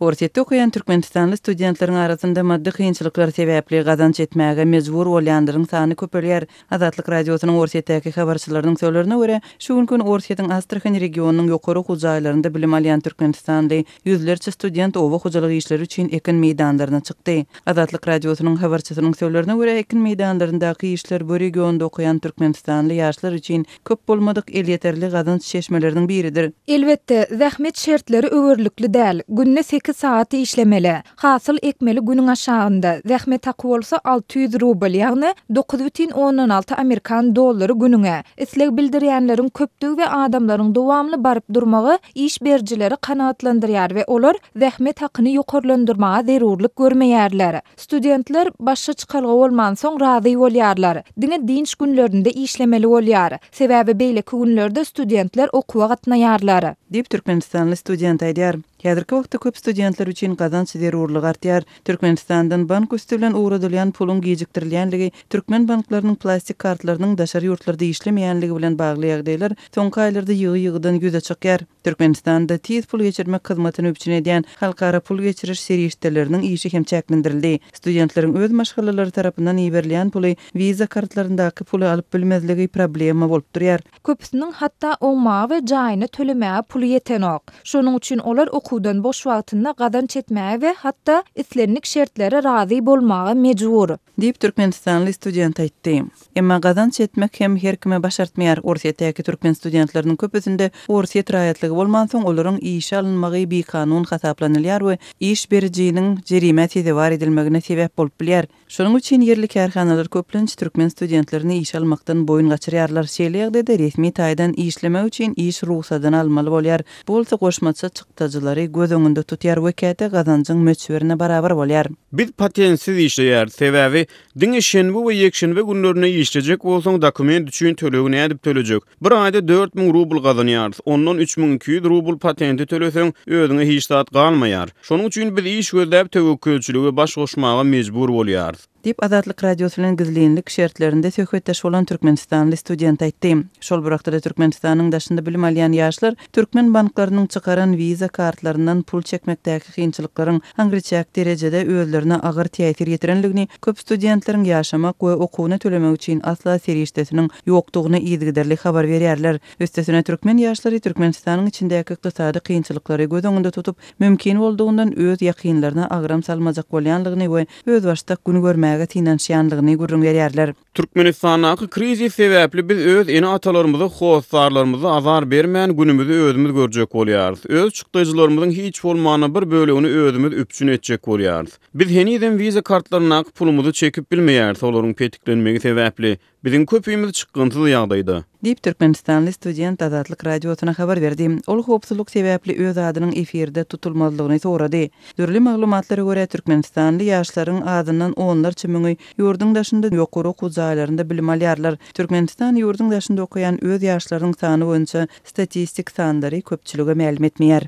Orsetde okuyan Türkmenistanly studentlaryň arasynda maddi kynçylyklar sebäpli gazanç etmäge mejbur bolýanlaryň sany köpelýär. Azatlyk radiosynyň Orsetdäki habarçylarynyň söýlerine görä, şu gün Orsetdiň Astrahany regionunyň ýokary hujaýlarynda bilim alýan Türkmenistanly ýüzlerçe student owa hujalyk işleri üçin ekin meýdanlaryna çykdy. Azatlyk radiosynyň habarçysynyň söýlerine görä, ekin meýdanlaryndaky işler bu regionda okuyan Türkmenistanly ýaşlar üçin köp bolmadyk el ýeterli gazanç çeşmeleriniň biridir. Elbetde, zähmet şertleri öwürlükli däl. Günne 8 saat işlemeli. Hasıl ekmeli günün aşağında. Zähmet haky bolsa 600 rubl, ýagny 9,16 Amerikan dollary günüňe. Isleg bildirýänleriň köpdügi we adamlaryň dowamly baryp durmagy iş berjileri kanaatlandyrýar we olar zähmet hakyny ýokarlandyrmaga zerurlyk görmeýärler. Studentler başa çykalgy bolman soň razy bolýarlar. Diňe dinç günlerinde işlemeli bolýar. Sebäbi beýleki günlerde studentler okuwa gatnaýarlar. Dip Türkmenistanly student aýdýar. Häzirki wagtda köp studentler üçin gazanç zerurlygy artýar. Türkmenistandan bank üstü bilen uğradylýan pulun gejikdirilýänligi, türkmen banklarynyň plastik kartlarynyň daşary ýurtlarda işlemeýänligi bilen bagly ýagdaýlar soňky aýlarda ýygy-ýygydan ýüze çykýar. Türkmenistanda tiz pul geçirmek hyzmatyny üpçün edýän halkara pul geçiriş serişdeleriniň işi hem çäklendirildi. Studentleriň öz maşgalary tarapyndan iberilýän puly viza kartlaryndaky puly alyp bilmezligi problema bolup durýar. Köpüsiniň hatda oňma we jaýyny tölemäge puly ýetenok. Şonuň üçin olar okudan boş wagtynda gazanç etmäge we hatda islenlik şertlere razy bolmaga mejbur. Dip Türkmenistanly student aýtdy. Emma gazanç etmek hem her kime başartmaýar. Orsetdäki türkmen studentleriniň köpüsinde orset raýatligi bolman soň olaryň işe alynmagy bir kanun hasaplanylýar we iş berjiniň jerime tezewar edilmegine sebäp bolup bilýär. Şonuň üçin yerli kärhanalar köplenç türkmen studentlerini iş almakdan boyun gaçyrýarlar. Şeýle ýagdaýda resmi taýdan işleme üçin iş ruhsatyny almaly bolýar. Bu bolsa goşmaça çykdyjylary göz öňünde tutýar we käte gazançyň möçberine barabar bolýar. Biz patentsiz işleýär. Sebäbi diňe şenbe we ýekşenbe günlerine işlejek bolsaň dokument üçin tölegini edip töljek. Bir aýda 4000 rubl gazanýar. Ondan 3200 rubl patenti töleseň özüňe hiç zat galmaýar. Şonuň üçin biz iş gözläp töwekkülçiligi baş goşmaga mejbur bolýar. Dip Azatlyk radiosynyň gizlilik şertlerinde söhbetdeş bolan Türkmenistanly student aýtdy. Şol wagtda Türkmenistanyň daşynda bilim alýan ýaşlar türkmen banklarynyň çykaran viza kartlaryndan pul çekmekdäki kynçylyklaryň aňyrçak derejede özlerine agyr täsir ýetirenligini, köp studentleriň ýaşamak we okuwyny tölemek üçin asla serişdesiniň ýokdugyny ýygyderli habar berýärler. Üstesine türkmen ýaşlary Türkmenistanyň içindäki ykdysady kynçylyklary göz öňünde tutup, mümkin boldugyny öz ýakynlaryna agram salmajak bolýanlygyny we öz başda gün görmäge tinanşýanlygyny görýärler. Türkmenistanyň krizis sebäpli biz öz ene atalarymyzy, howsarlarymyzy azar bermän günümüzi özümüz görjek bolýarys. Öz çykdyjylarymyzyň hiç bolmany bir bölegini özümüz üpçün etjek bolýarys. Biz heniden viza kartlaryna pulumuzy çekip bilmeýäris, olaryň petiklenmegi sebäpli bizim köpüýimiz çykgyntyly ýagdaýda. Dip Türkmenistanly student Azatlyk radiosyna habar berdi. Ol howpsuzlyk sebäpli öz adynyň efirde tutulmazlygyny sorady. Dürli maglumatlara görä Türkmenistanly ýaşlaryň adyndan onlarça müňi ýurdun daşynda ýokary hujaýlarynda bilim alýarlar. Türkmenistan ýurdun daşynda okuyan öz ýaşlaryň sany boýunça statistik sandary köpçülüge ma'lum etmeýär.